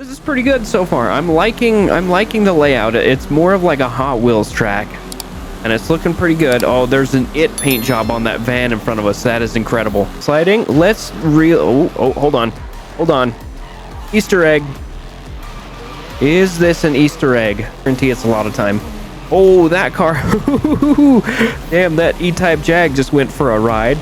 This is pretty good so far. I'm liking the layout. It's more of like a Hot Wheels track, and it's looking pretty good. Oh, there's an It paint job on that van in front of us. That is incredible. Sliding. Let's oh, hold on. Easter egg. Is this an Easter egg? Guarantee it's a lot of time. Oh, that car. Damn, that E-Type Jag just went for a ride.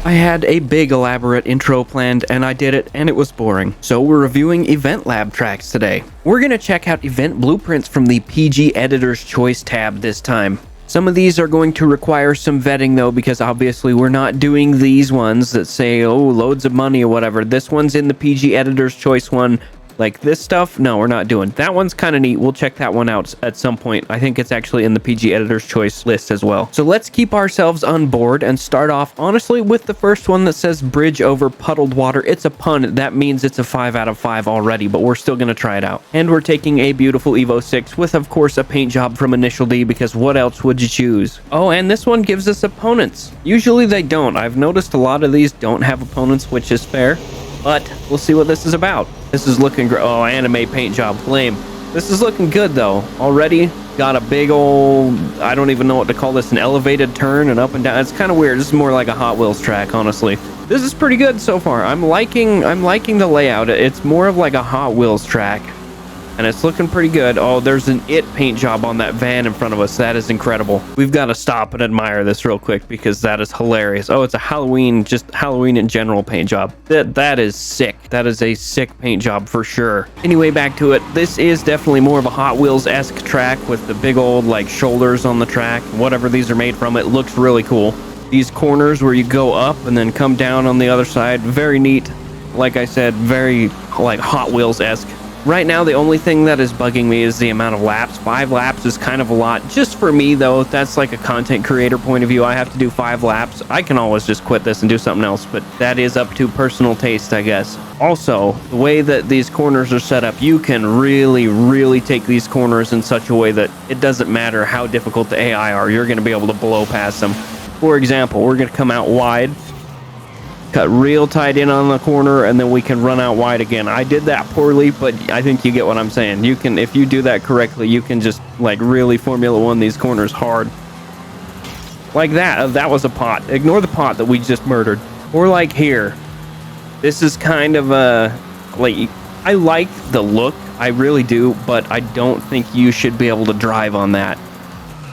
I had a big elaborate intro planned and I did it and it was boring. So we're reviewing Event Lab tracks today. We're gonna check out event blueprints from the PG Editor's Choice tab this time. Some of these are going to require some vetting though, because obviously we're not doing these ones that say, oh, loads of money or whatever. This one's in the PG Editor's Choice one. Like this stuff, no, we're not doing. That one's kind of neat. We'll check that one out at some point. I think it's actually in the PG Editor's Choice list as well. So let's keep ourselves on board and start off, honestly, with the first one that says bridge over puddled water. It's a pun. That means it's a 5 out of 5 already, but we're still going to try it out. And we're taking a beautiful Evo 6 with, of course, a paint job from Initial D, because what else would you choose? Oh, and this one gives us opponents. Usually they don't. I've noticed a lot of these don't have opponents, which is fair. But we'll see what this is about. This is looking great. Oh, anime paint job, flame. This is looking good though. Already got a big old, I don't even know what to call this, an elevated turn and up and down. It's kind of weird. This is more like a Hot Wheels track, honestly. This is pretty good so far. I'm liking the layout. It's more of like a Hot Wheels track, and it's looking pretty good. Oh, there's an It paint job on that van in front of us. That is incredible. We've got to stop and admire this real quick because that is hilarious. Oh, it's a Halloween, just Halloween in general paint job. That is sick. That is a sick paint job for sure. Anyway, back to it. This is definitely more of a Hot Wheels-esque track with the big old like shoulders on the track. Whatever these are made from, it looks really cool. These corners where you go up and then come down on the other side, very neat. Like I said, very like Hot Wheels-esque. Right now, the only thing that is bugging me is the amount of laps. 5 laps is kind of a lot. Just for me, though, that's like a content creator point of view. I have to do 5 laps. I can always just quit this and do something else, but that is up to personal taste, I guess. Also, the way that these corners are set up, you can really take these corners in such a way that it doesn't matter how difficult the AI are. You're going to be able to blow past them. For example, we're going to come out wide, cut real tight in on the corner, and then we can run out wide again. I did that poorly, but I think you get what I'm saying. You can, if you do that correctly, you can just like really Formula 1 these corners hard. Like that. That was a pot. Ignore the pot that we just murdered. Or like here. This is kind of a, like, I like the look. I really do, but I don't think you should be able to drive on that.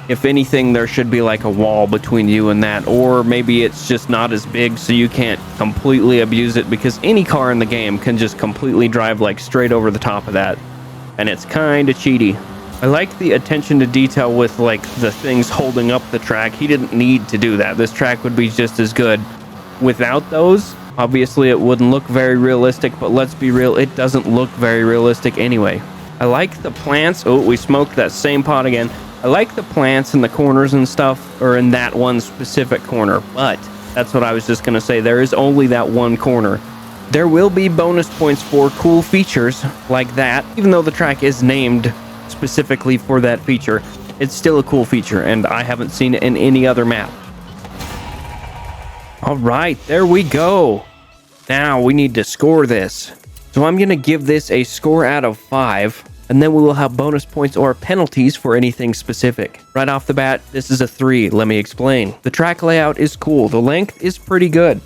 If anything, there should be like a wall between you and that, or maybe it's just not as big so you can't completely abuse it, because any car in the game can just completely drive like straight over the top of that, and it's kind of cheaty. I like the attention to detail with like the things holding up the track. He didn't need to do that. This track would be just as good without those. Obviously it wouldn't look very realistic, but let's be real, it doesn't look very realistic anyway. I like the plants. Oh, we smoked that same pot again. I like the plants in the corners and stuff, or in that one specific corner, but that's what I was just going to say. There is only that one corner. There will be bonus points for cool features like that. Even though the track is named specifically for that feature, it's still a cool feature, and I haven't seen it in any other map. All right, there we go. Now we need to score this. So I'm going to give this a score out of 5. And then we will have bonus points or penalties for anything specific. Right off the bat, this is a 3. Let me explain. The track layout is cool. The length is pretty good.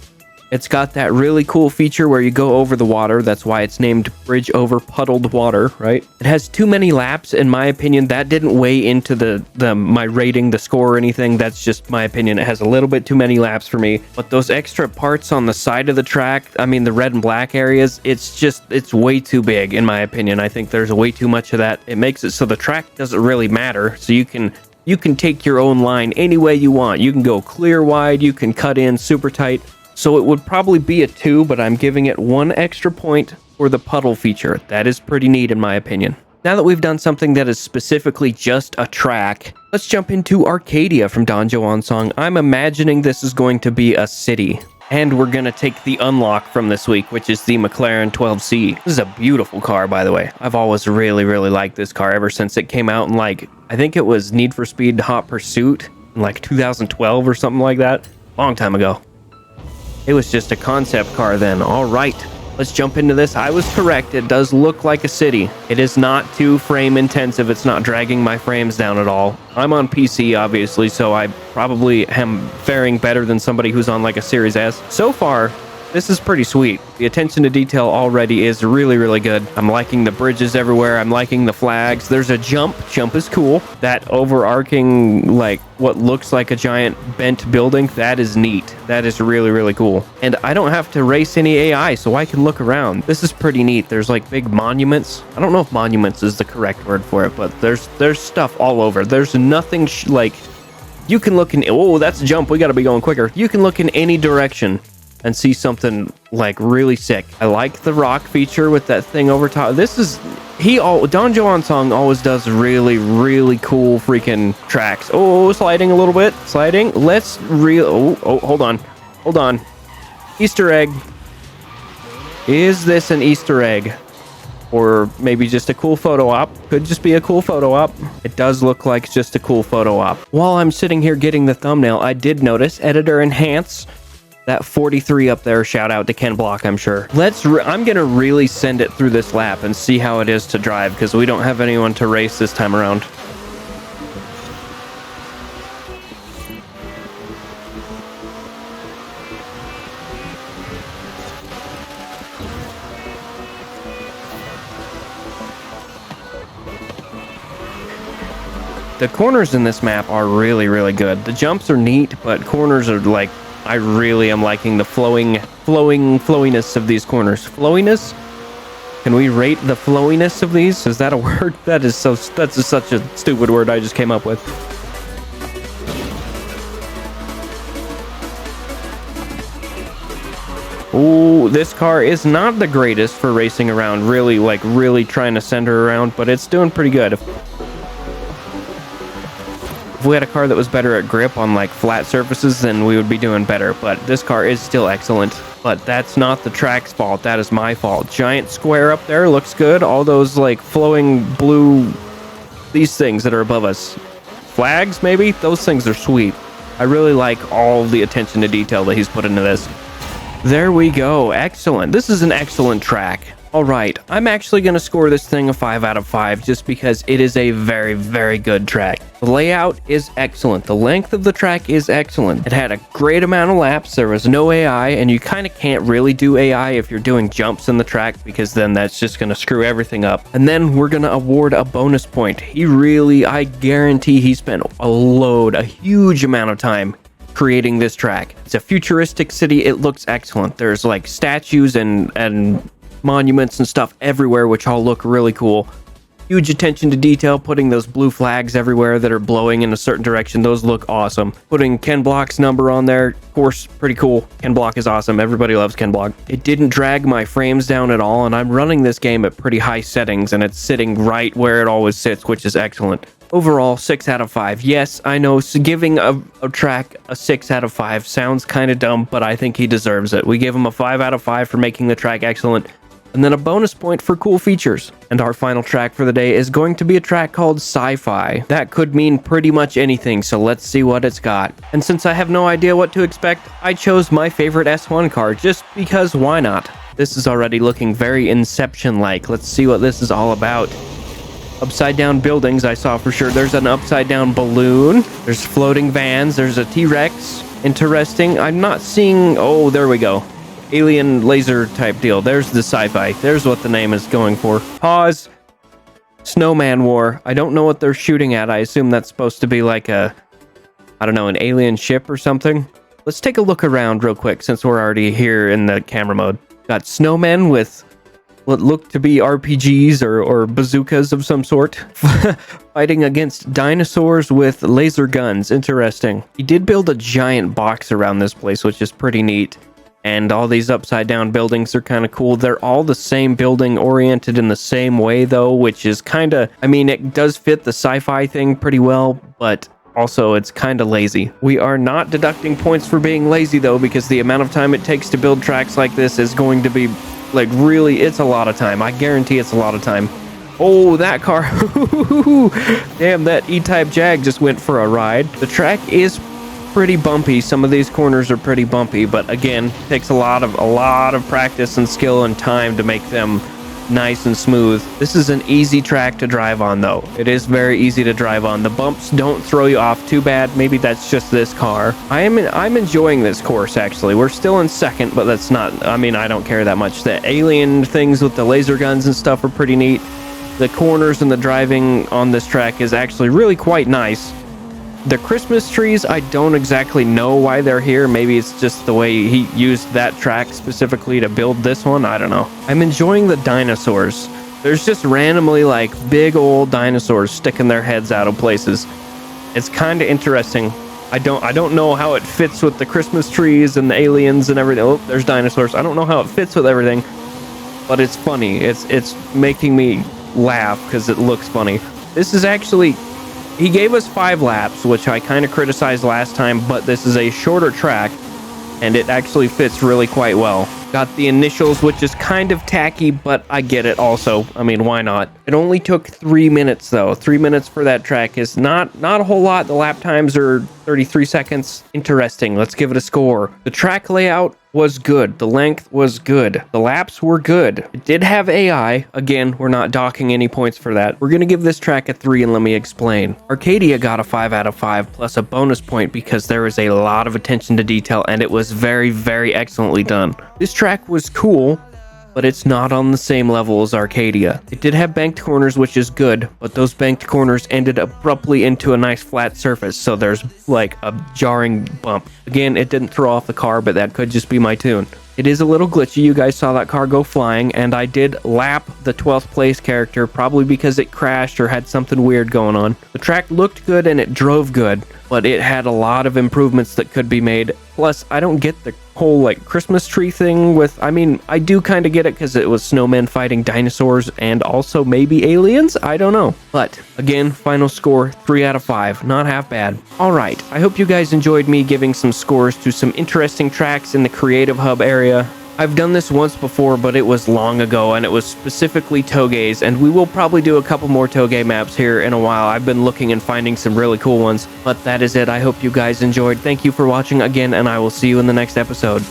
It's got that really cool feature where you go over the water. That's why it's named Bridge Over Puddled Water, right? It has too many laps, in my opinion. That didn't weigh into my rating, the score or anything. That's just my opinion. It has a little bit too many laps for me. But those extra parts on the side of the track, I mean the red and black areas, it's way too big, in my opinion. I think there's way too much of that. It makes it so the track doesn't really matter. So you can take your own line any way you want. You can go clear wide, you can cut in super tight. So it would probably be a 2, but I'm giving it 1 extra point for the puddle feature. That is pretty neat in my opinion. Now that we've done something that is specifically just a track, let's jump into Arcadia from Donjo Onsong. I'm imagining this is going to be a city. And we're going to take the unlock from this week, which is the McLaren 12C. This is a beautiful car, by the way. I've always really liked this car ever since it came out in like, I think it was Need for Speed Hot Pursuit in like 2012 or something like that. Long time ago. It was just a concept car then. All right, let's jump into this. I was correct. It does look like a city. It is not too frame intensive. It's not dragging my frames down at all. I'm on PC, obviously, so I probably am faring better than somebody who's on like a Series S. So far, this is pretty sweet. The attention to detail already is really, really good. I'm liking the bridges everywhere. I'm liking the flags. There's a jump. Jump is cool. That overarching, like, what looks like a giant bent building, that is neat. That is really, really cool. And I don't have to race any AI, so I can look around. This is pretty neat. There's, like, big monuments. I don't know if monuments is the correct word for it, but there's stuff all over. There's nothing, like, you can look in... Oh, that's a jump. We got to be going quicker. You can look in any direction and see something like really sick. I like the rock feature with that thing over top. This is Don Joan Song always does really, really cool freaking tracks. Oh, sliding a little bit. Sliding. Hold on. Easter egg. Is this an Easter egg? Or maybe just a cool photo op? Could just be a cool photo op. It does look like just a cool photo op. While I'm sitting here getting the thumbnail, I did notice Editor Enhance. That 43 up there, shout out to Ken Block, I'm sure. I'm gonna really send it through this lap and see how it is to drive, because we don't have anyone to race this time around. The corners in this map are really, really good. The jumps are neat, but corners are like, I really am liking the flowiness of these corners. Flowiness? Can we rate the flowiness of these? Is that a word? That's such a stupid word I just came up with. Ooh, this car is not the greatest for racing around, really trying to send her around, but it's doing pretty good. If we had a car that was better at grip on like flat surfaces, then we would be doing better, but this car is still excellent. But that's not the track's fault, that is my fault. Giant square up there looks good. All those like flowing blue, these things that are above us. Flags, maybe? Those things are sweet. I really like all the attention to detail that he's put into this. There we go, excellent. This is an excellent track. Alright, I'm actually going to score this thing a 5 out of 5 just because it is a very, very good track. The layout is excellent. The length of the track is excellent. It had a great amount of laps. There was no AI, and you kind of can't really do AI if you're doing jumps in the track, because then that's just going to screw everything up. And then we're going to award a bonus point. I guarantee he spent a huge amount of time creating this track. It's a futuristic city. It looks excellent. There's like statues and monuments and stuff everywhere, which all look really cool. Huge attention to detail, putting those blue flags everywhere that are blowing in a certain direction. Those look awesome. Putting Ken Block's number on there, of course, pretty cool. Ken Block is awesome. Everybody loves Ken Block. It didn't drag my frames down at all, and I'm running this game at pretty high settings, and it's sitting right where it always sits, which is excellent. Overall, 6 out of 5. Yes, I know, so giving a track a 6 out of 5 sounds kind of dumb, but I think he deserves it. We gave him a 5 out of 5 for making the track excellent, and then a bonus point for cool features. And our final track for the day is going to be a track called Sci-Fi. That could mean pretty much anything, so let's see what it's got. And since I have no idea what to expect, I chose my favorite S1 car, just because why not? This is already looking very Inception-like. Let's see what this is all about. Upside down buildings, I saw for sure. There's an upside down balloon. There's floating vans. There's a T-Rex. Interesting. I'm not seeing... Oh, there we go. Alien laser type deal. There's the sci-fi. There's what the name is going for. Pause. Snowman War. I don't know what they're shooting at. I assume that's supposed to be like a... I don't know, an alien ship or something. Let's take a look around real quick since we're already here in the camera mode. Got snowmen with what look to be RPGs or bazookas of some sort. Fighting against dinosaurs with laser guns. Interesting. He did build a giant box around this place, which is pretty neat. And all these upside down buildings are kind of cool. They're all the same building, oriented in the same way though, which is kind of, I mean, it does fit the sci-fi thing pretty well, but also it's kind of lazy. We are not deducting points for being lazy though, because the amount of time it takes to build tracks like this is going to be like really, it's a lot of time. I guarantee it's a lot of time. Oh, that car. Damn, that E-Type Jag just went for a ride. The track is pretty bumpy. Some of these corners are pretty bumpy, but again, takes a lot of practice and skill and time to make them nice and smooth. This is an easy track to drive on though. It is very easy to drive on. The bumps don't throw you off too bad. Maybe that's just this car. I'm enjoying this course actually. We're still in second, but that's not, I mean, I don't care that much. The alien things with the laser guns and stuff are pretty neat. The corners and the driving on this track is actually really quite nice. The Christmas trees, I don't exactly know why they're here. Maybe it's just the way he used that track specifically to build this one. I don't know. I'm enjoying the dinosaurs. There's just randomly like big old dinosaurs sticking their heads out of places. It's kind of interesting. I don't know how it fits with the Christmas trees and the aliens and everything. Oh, there's dinosaurs. I don't know how it fits with everything, but it's funny. It's making me laugh because it looks funny. This is actually, he gave us 5 laps, which I kind of criticized last time, but this is a shorter track and it actually fits really quite well. Got the initials, which is kind of tacky, but I get it also. I mean, why not? It only took 3 minutes though. 3 minutes for that track is not a whole lot. The lap times are 33 seconds. Interesting. Let's give it a score. The track layout was good. The length was good. The laps were good. It did have AI. Again, we're not docking any points for that. We're going to give this track a 3 and let me explain. Arcadia got a 5 out of 5 plus a bonus point because there was a lot of attention to detail and it was very, very excellently done. This track was cool, but it's not on the same level as Arcadia. It did have banked corners, which is good, but those banked corners ended abruptly into a nice flat surface, so there's like a jarring bump. Again, it didn't throw off the car, but that could just be my tune. It is a little glitchy. You guys saw that car go flying, and I did lap the 12th place character, probably because it crashed or had something weird going on. The track looked good and it drove good, but it had a lot of improvements that could be made. Plus, I don't get the whole like Christmas tree thing with, I mean, I do kind of get it because it was snowmen fighting dinosaurs and also maybe aliens. I don't know. But again, final score 3 out of 5. Not half bad. All right. I hope you guys enjoyed me giving some scores to some interesting tracks in the Creative Hub area. I've done this once before, but it was long ago, and it was specifically Toge's, and we will probably do a couple more Toge maps here in a while. I've been looking and finding some really cool ones, but that is it. I hope you guys enjoyed. Thank you for watching again, and I will see you in the next episode.